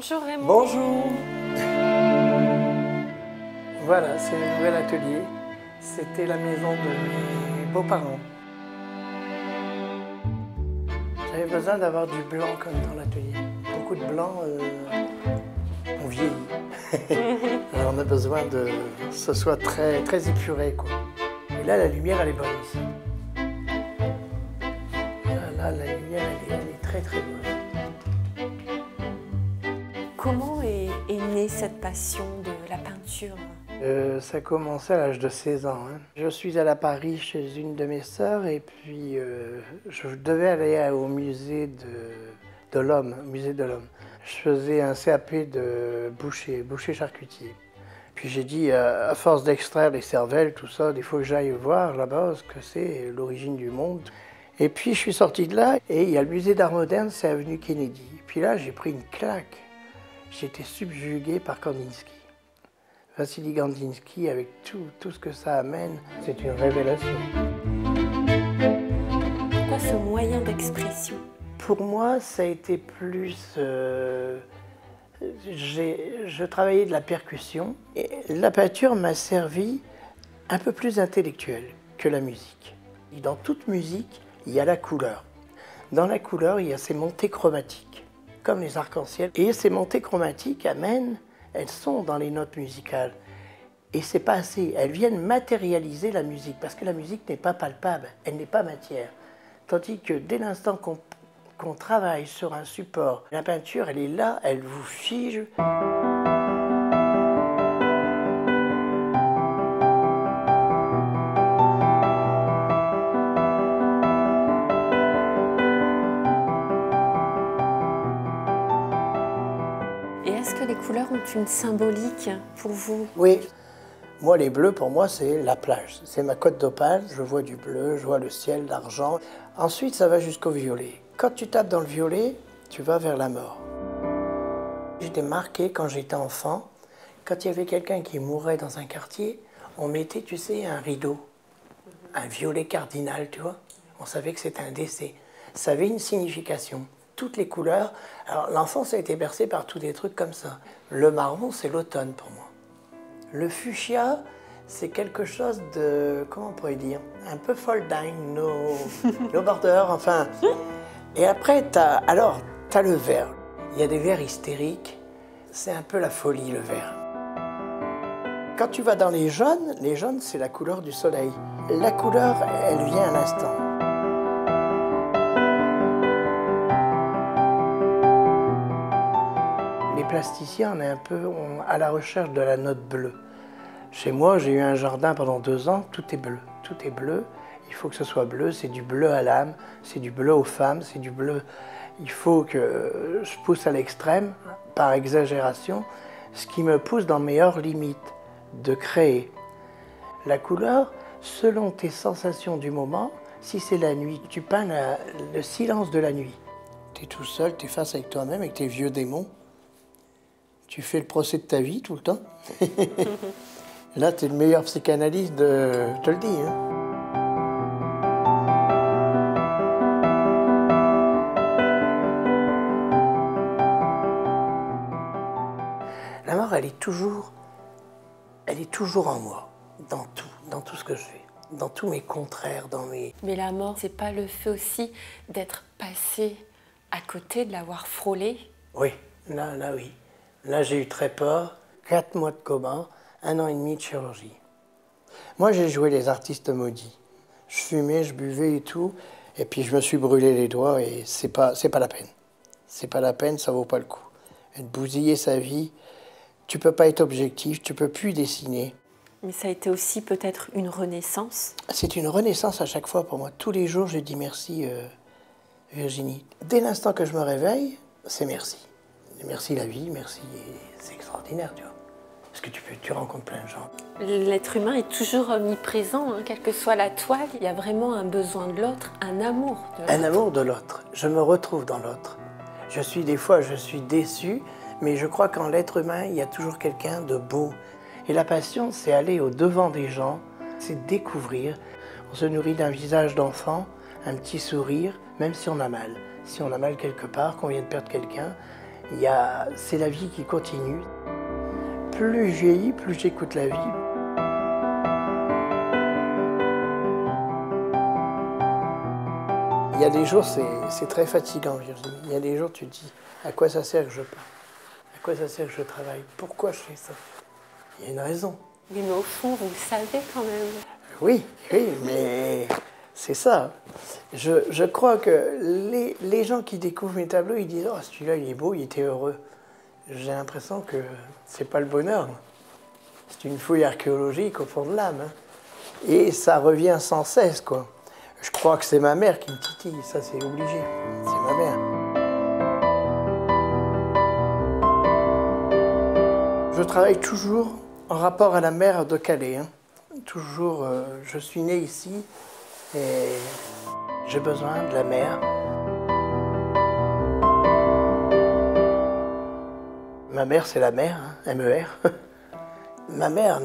Bonjour Raymond. Bonjour. Voilà, c'est le nouvel atelier. C'était la maison de mes beaux-parents. J'avais besoin d'avoir du blanc comme dans l'atelier. Beaucoup de blanc, on vieillit. Alors on a besoin que ce soit très, très épuré, quoi. Et là, la lumière, elle est bonne ici. Là, la lumière, elle est très, très bonne. Comment est née cette passion de la peinture? Ça a commencé à l'âge de 16 ans. Je suis allé à Paris chez une de mes sœurs et puis je devais aller au musée de l'Homme, musée de l'Homme. Je faisais un CAP de boucher charcutier. Puis j'ai dit, à force d'extraire les cervelles, tout ça, il faut que j'aille voir là-bas ce que c'est l'origine du monde. Et puis je suis sorti de là et il y a le musée d'art moderne, c'est avenue Kennedy. Puis là, j'ai pris une claque. J'étais subjugué par Kandinsky. Vassili Kandinsky, avec tout ce que ça amène, c'est une révélation. Pourquoi ce moyen d'expression? Pour moi, ça a été plus... je travaillais de la percussion et la peinture m'a servi un peu plus intellectuel que la musique. Et dans toute musique, il y a la couleur. Dans la couleur, il y a ces montées chromatiques, comme les arcs-en-ciel. Et ces montées chromatiques elles sont dans les notes musicales. Et c'est pas assez. Elles viennent matérialiser la musique, parce que la musique n'est pas palpable, elle n'est pas matière. Tandis que dès l'instant qu'on travaille sur un support, la peinture, elle est là, elle vous fige. Et est-ce que les couleurs ont une symbolique pour vous? Oui. Moi, les bleus, pour moi, c'est la plage. C'est ma côte d'opale. Je vois du bleu, je vois le ciel, l'argent. Ensuite, ça va jusqu'au violet. Quand tu tapes dans le violet, tu vas vers la mort. J'étais marqué quand j'étais enfant. Quand il y avait quelqu'un qui mourait dans un quartier, on mettait, tu sais, un rideau. Un violet cardinal, tu vois. On savait que c'était un décès. Ça avait une signification. Toutes les couleurs. Alors, l'enfance a été bercée par tous des trucs comme ça. Le marron, c'est l'automne pour moi. Le fuchsia, c'est quelque chose de, comment on pourrait dire, un peu folding, no border, enfin. Et après, t'as le vert. Il y a des verts hystériques, c'est un peu la folie, le vert. Quand tu vas dans les jaunes, c'est la couleur du soleil. La couleur, elle vient à l'instant. Les plasticiens, on est un peu à la recherche de la note bleue. Chez moi, j'ai eu un jardin pendant 2 ans, tout est bleu. Tout est bleu, il faut que ce soit bleu, c'est du bleu à l'âme, c'est du bleu aux femmes, c'est du bleu... Il faut que je pousse à l'extrême, par exagération, ce qui me pousse dans mes hors limites, de créer. La couleur, selon tes sensations du moment, si c'est la nuit, tu peins le silence de la nuit. Tu es tout seul, tu es face avec toi-même, avec tes vieux démons. Tu fais le procès de ta vie tout le temps. Là, tu es le meilleur psychanalyste je te le dis. La mort, elle est toujours en moi, dans tout ce que je fais, dans tous mes contraires, dans mes... Mais la mort, c'est pas le fait aussi d'être passé à côté, de l'avoir frôlé? Oui, là, oui. Là, j'ai eu très peur, 4 mois de coma, 1 an et demi de chirurgie. Moi, j'ai joué les artistes maudits. Je fumais, je buvais et tout, et puis je me suis brûlé les doigts et c'est pas la peine. C'est pas la peine, ça vaut pas le coup. Et de bousiller sa vie, tu peux pas être objectif, tu peux plus dessiner. Mais ça a été aussi peut-être une renaissance? C'est une renaissance à chaque fois pour moi. Tous les jours, je dis merci, Virginie. Dès l'instant que je me réveille, c'est merci. Merci la vie, merci, c'est extraordinaire, tu vois. Parce que tu rencontres plein de gens. L'être humain est toujours omniprésent, hein, quelle que soit la toile. Il y a vraiment un besoin de l'autre, un amour de l'autre. Un amour de l'autre. Je me retrouve dans l'autre. Des fois, je suis déçu, mais je crois qu'en l'être humain, il y a toujours quelqu'un de beau. Et la passion, c'est aller au-devant des gens, c'est découvrir. On se nourrit d'un visage d'enfant, un petit sourire, même si on a mal. Si on a mal quelque part, qu'on vient de perdre quelqu'un, C'est la vie qui continue. Plus je vieillis, plus j'écoute la vie. Il y a des jours, c'est très fatigant, Virginie. Il y a des jours, tu te dis, à quoi ça sert que je pars? À quoi ça sert que je travaille? Pourquoi je fais ça? Il y a une raison. Oui, mais au fond, vous le savez quand même. Oui, mais c'est ça. Je crois que les gens qui découvrent mes tableaux, ils disent « Oh, celui-là, il est beau, il était heureux ». J'ai l'impression que c'est pas le bonheur. C'est une fouille archéologique au fond de l'âme. Hein. Et ça revient sans cesse, quoi. Je crois que c'est ma mère qui me titille, ça c'est obligé. C'est ma mère. Je travaille toujours en rapport à la mer de Calais. Hein. Toujours, je suis né ici et j'ai besoin de la mer. Ma mère, c'est la mer, hein, M-E-R. Ma mère,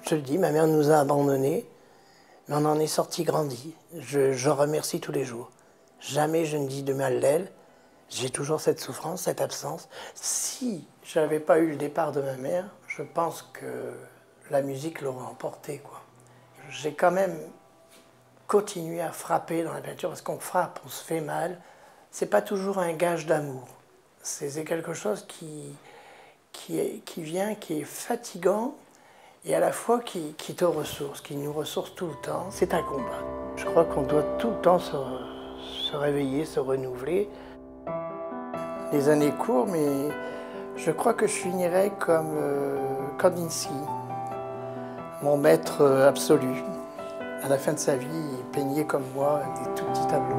je te le dis, ma mère nous a abandonnés, mais on en est sorti grandi. Je remercie tous les jours. Jamais je ne dis de mal d'elle. J'ai toujours cette souffrance, cette absence. Si je n'avais pas eu le départ de ma mère, je pense que la musique l'aurait emporté, quoi. J'ai quand même continué à frapper dans la peinture, parce qu'on frappe, on se fait mal. C'est pas toujours un gage d'amour. C'est quelque chose qui vient, qui est fatigant, et à la fois qui te ressource, qui nous ressource tout le temps. C'est un combat. Je crois qu'on doit tout le temps se réveiller, se renouveler. Les années courent, mais je crois que je finirai comme Kandinsky, mon maître absolu. À la fin de sa vie, il peignait comme moi des tout petits tableaux.